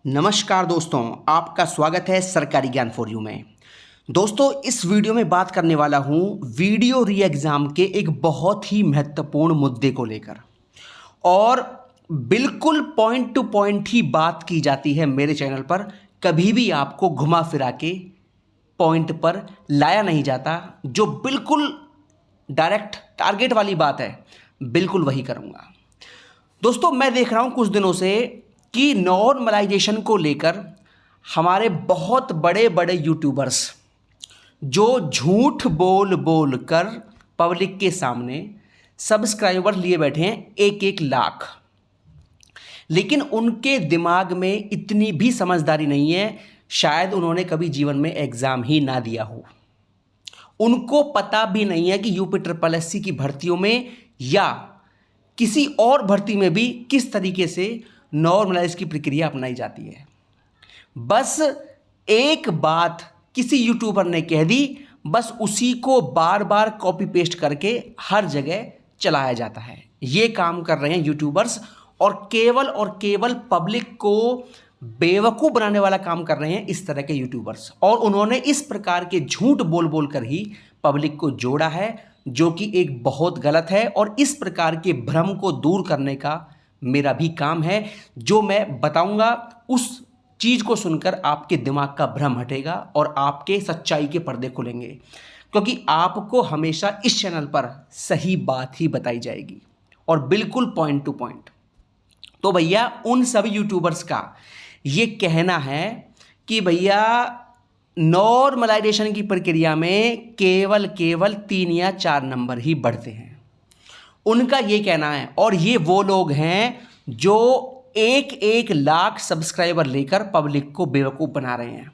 नमस्कार दोस्तों, आपका स्वागत है सरकारी ज्ञान फॉर यू में। दोस्तों, इस वीडियो में बात करने वाला हूं वीडियो री एग्ज़ाम के एक बहुत ही महत्वपूर्ण मुद्दे को लेकर, और बिल्कुल पॉइंट टू पॉइंट ही बात की जाती है मेरे चैनल पर। कभी भी आपको घुमा फिरा के पॉइंट पर लाया नहीं जाता। जो बिल्कुल डायरेक्ट टारगेट वाली बात है, बिल्कुल वही करूँगा। दोस्तों, मैं देख रहा हूँ कुछ दिनों से कि नॉर्मलाइजेशन को लेकर हमारे बहुत बड़े बड़े यूट्यूबर्स जो झूठ बोल बोल कर पब्लिक के सामने सब्सक्राइबर लिए बैठे हैं 1-1 लाख, लेकिन उनके दिमाग में इतनी भी समझदारी नहीं है। शायद उन्होंने कभी जीवन में एग्ज़ाम ही ना दिया हो। उनको पता भी नहीं है कि UPSSC की भर्तियों में या किसी और भर्ती में भी किस तरीके से नॉर्मलाइज की प्रक्रिया अपनाई जाती है। बस एक बात किसी यूट्यूबर ने कह दी, बस उसी को बार बार कॉपी पेस्ट करके हर जगह चलाया जाता है। ये काम कर रहे हैं यूट्यूबर्स, और केवल पब्लिक को बेवकूफ़ बनाने वाला काम कर रहे हैं इस तरह के यूट्यूबर्स। और उन्होंने इस प्रकार के झूठ बोल बोल कर ही पब्लिक को जोड़ा है, जो कि एक बहुत गलत है। और इस प्रकार के भ्रम को दूर करने का मेरा भी काम है। जो मैं बताऊंगा उस चीज़ को सुनकर आपके दिमाग का भ्रम हटेगा और आपके सच्चाई के पर्दे खुलेंगे, क्योंकि आपको हमेशा इस चैनल पर सही बात ही बताई जाएगी और बिल्कुल पॉइंट टू पॉइंट। तो भैया, उन सभी यूट्यूबर्स का ये कहना है कि भैया नॉर्मलाइजेशन की प्रक्रिया में केवल 3 या 4 नंबर ही बढ़ते हैं। उनका ये कहना है, और ये वो लोग हैं जो 1-1 लाख सब्सक्राइबर लेकर पब्लिक को बेवकूफ़ बना रहे हैं।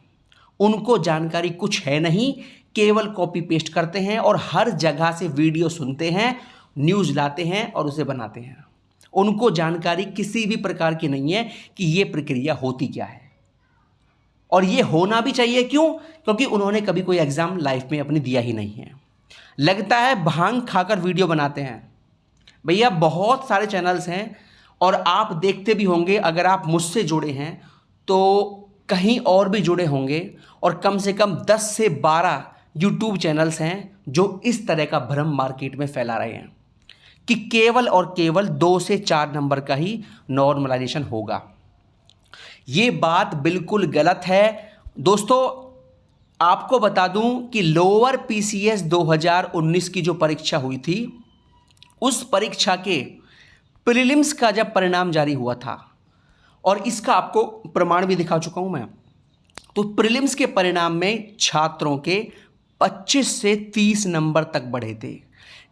उनको जानकारी कुछ है नहीं, केवल कॉपी पेस्ट करते हैं और हर जगह से वीडियो सुनते हैं, न्यूज़ लाते हैं और उसे बनाते हैं। उनको जानकारी किसी भी प्रकार की नहीं है कि ये प्रक्रिया होती क्या है, और ये होना भी चाहिए। क्यों? क्योंकि उन्होंने कभी कोई एग्ज़ाम लाइफ में अपनी दिया ही नहीं है। लगता है भांग खाकर वीडियो बनाते हैं। भैया, बहुत सारे चैनल्स हैं और आप देखते भी होंगे। अगर आप मुझसे जुड़े हैं तो कहीं और भी जुड़े होंगे, और कम से कम 10 से 12 यूट्यूब चैनल्स हैं जो इस तरह का भ्रम मार्केट में फैला रहे हैं कि केवल और केवल 2 से 4 नंबर का ही नॉर्मलाइजेशन होगा। ये बात बिल्कुल गलत है। दोस्तों, आपको बता दूं कि लोअर PCS 2019 की जो परीक्षा हुई थी, उस परीक्षा के प्रीलिम्स का जब परिणाम जारी हुआ था, और इसका आपको प्रमाण भी दिखा चुका हूं मैं, तो प्रीलिम्स के परिणाम में छात्रों के 25 से 30 नंबर तक बढ़े थे।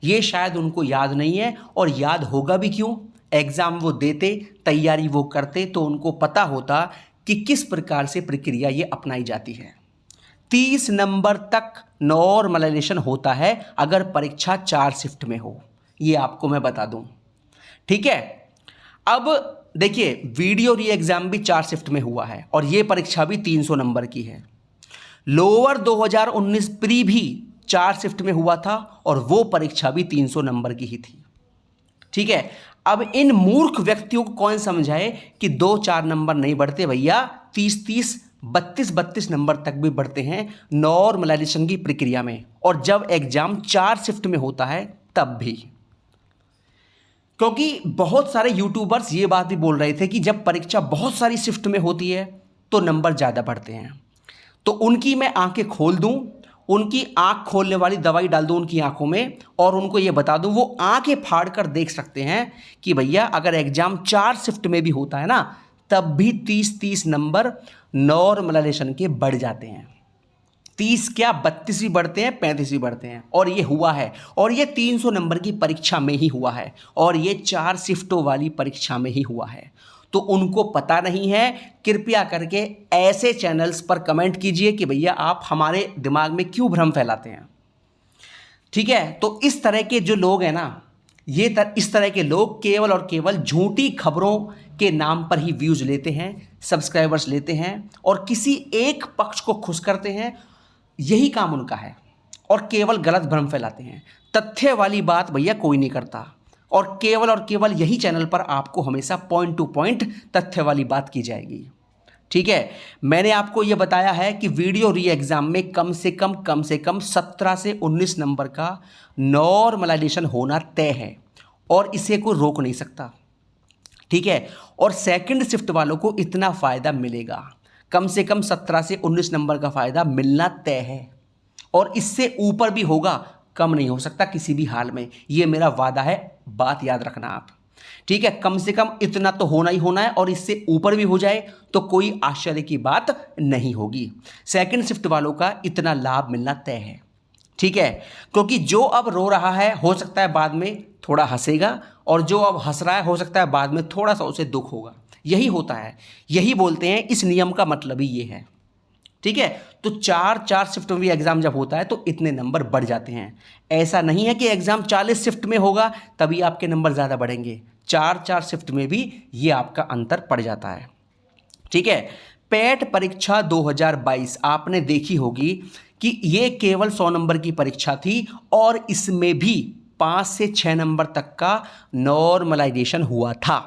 ये शायद उनको याद नहीं है, और याद होगा भी क्यों? एग्ज़ाम वो देते, तैयारी वो करते, तो उनको पता होता कि किस प्रकार से प्रक्रिया ये अपनाई जाती है। 30 नंबर तक नॉर्मलाइजेशन होता है अगर परीक्षा 4 शिफ्ट में हो, ये आपको मैं बता दूं। ठीक है, अब देखिए, वीडियो री एग्ज़ाम भी 4 शिफ्ट में हुआ है, और ये परीक्षा भी 300 नंबर की है। लोअर 2019 प्री भी 4 शिफ्ट में हुआ था, और वो परीक्षा भी 300 नंबर की ही थी। ठीक है, अब इन मूर्ख व्यक्तियों को कौन समझाए कि 2-4 नंबर नहीं बढ़ते भैया, 30-30, 32-32 नंबर तक भी बढ़ते हैं नॉर्मलाइजेशन की प्रक्रिया में, और जब एग्जाम 4 शिफ्ट में होता है तब भी। क्योंकि बहुत सारे यूट्यूबर्स ये बात भी बोल रहे थे कि जब परीक्षा बहुत सारी शिफ्ट में होती है तो नंबर ज़्यादा बढ़ते हैं। तो उनकी मैं आंखें खोल दूं, उनकी आंख खोलने वाली दवाई डाल दूं उनकी आंखों में, और उनको ये बता दूं, वो आंखें फाड़ कर देख सकते हैं कि भैया अगर एग्जाम 4 शिफ्ट में भी होता है ना, तब भी 30-30 नंबर नॉर्मलाइजेशन के बढ़ जाते हैं। 30 क्या, 32 भी बढ़ते हैं, 35 भी बढ़ते हैं, और ये हुआ है। और ये 300 नंबर की परीक्षा में ही हुआ है, और ये 4 शिफ्टों वाली परीक्षा में ही हुआ है। तो उनको पता नहीं है। कृपया करके ऐसे चैनल्स पर कमेंट कीजिए कि भैया आप हमारे दिमाग में क्यों भ्रम फैलाते हैं। ठीक है, तो इस तरह के जो लोग हैं ना, इस तरह के लोग केवल और केवल झूठी खबरों के नाम पर ही व्यूज़ लेते हैं, सब्सक्राइबर्स लेते हैं, और किसी एक पक्ष को खुश करते हैं। यही काम उनका है, और केवल गलत भ्रम फैलाते हैं। तथ्य वाली बात भैया कोई नहीं करता, और केवल यही चैनल पर आपको हमेशा पॉइंट टू पॉइंट तथ्य वाली बात की जाएगी। ठीक है, मैंने आपको यह बताया है कि वीडियो री एग्जाम में कम से कम 17 से 19 नंबर का नॉर्मलाइजेशन होना तय है और इसे कोई रोक नहीं सकता। ठीक है, और सेकंड शिफ्ट वालों को इतना फ़ायदा मिलेगा, कम से कम 17 से 19 नंबर का फ़ायदा मिलना तय है और इससे ऊपर भी होगा, कम नहीं हो सकता किसी भी हाल में। ये मेरा वादा है, बात याद रखना आप। ठीक है, कम से कम इतना तो होना ही होना है और इससे ऊपर भी हो जाए तो कोई आश्चर्य की बात नहीं होगी। सेकंड शिफ्ट वालों का इतना लाभ मिलना तय है। ठीक है, क्योंकि जो अब रो रहा है हो सकता है बाद में थोड़ा हंसेगा और जो अब हंस रहा है हो सकता है बाद में थोड़ा सा उसे दुख होगा। यही होता है, यही बोलते हैं, इस नियम का मतलब ही ये है। ठीक है, तो चार शिफ्ट में भी एग्जाम जब होता है तो इतने नंबर बढ़ जाते हैं। ऐसा नहीं है कि एग्जाम 40 शिफ्ट में होगा तभी आपके नंबर ज़्यादा बढ़ेंगे, चार शिफ्ट में भी ये आपका अंतर पड़ जाता है। ठीक है, पेट परीक्षा 2022 आपने देखी होगी कि ये केवल 100 नंबर की परीक्षा थी और इसमें भी 5 से 6 नंबर तक का नॉर्मलाइजेशन हुआ था।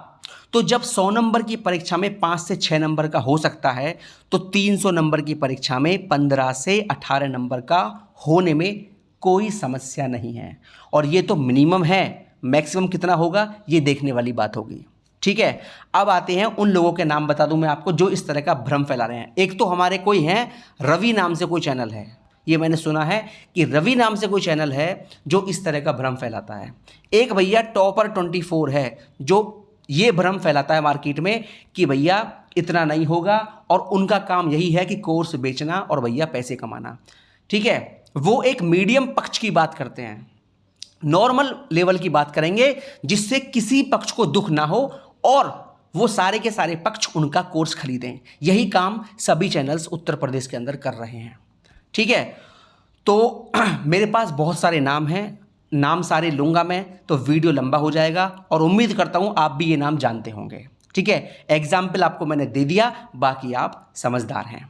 तो जब 100 नंबर की परीक्षा में 5 से 6 नंबर का हो सकता है तो 300 नंबर की परीक्षा में 15 से 18 नंबर का होने में कोई समस्या नहीं है। और ये तो मिनिमम है, मैक्सिमम कितना होगा ये देखने वाली बात होगी। ठीक है, अब आते हैं उन लोगों के नाम बता दूं मैं आपको जो इस तरह का भ्रम फैला रहे हैं। एक तो हमारे कोई हैं, रवि नाम से कोई चैनल है, ये मैंने सुना है कि रवि नाम से कोई चैनल है जो इस तरह का भ्रम फैलाता है। एक भैया टॉपर 24 है जो ये भ्रम फैलाता है मार्केट में कि भैया इतना नहीं होगा और उनका काम यही है कि कोर्स बेचना और भैया पैसे कमाना। ठीक है, वो एक मीडियम पक्ष की बात करते हैं, नॉर्मल लेवल की बात करेंगे जिससे किसी पक्ष को दुख ना हो और वो सारे के सारे पक्ष उनका कोर्स खरीदें। यही काम सभी चैनल्स उत्तर प्रदेश के अंदर कर रहे हैं। ठीक है, तो मेरे पास बहुत सारे नाम हैं, नाम सारे लूँगा मैं तो वीडियो लंबा हो जाएगा और उम्मीद करता हूँ आप भी ये नाम जानते होंगे। ठीक है, एग्जाम्पल आपको मैंने दे दिया, बाकी आप समझदार हैं।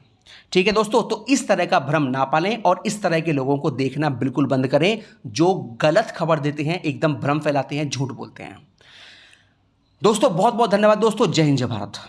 ठीक है दोस्तों, तो इस तरह का भ्रम ना पालें और इस तरह के लोगों को देखना बिल्कुल बंद करें जो गलत खबर देते हैं, एकदम भ्रम फैलाते हैं, झूठ बोलते हैं। दोस्तों बहुत बहुत धन्यवाद दोस्तों, जय हिंद जय भारत।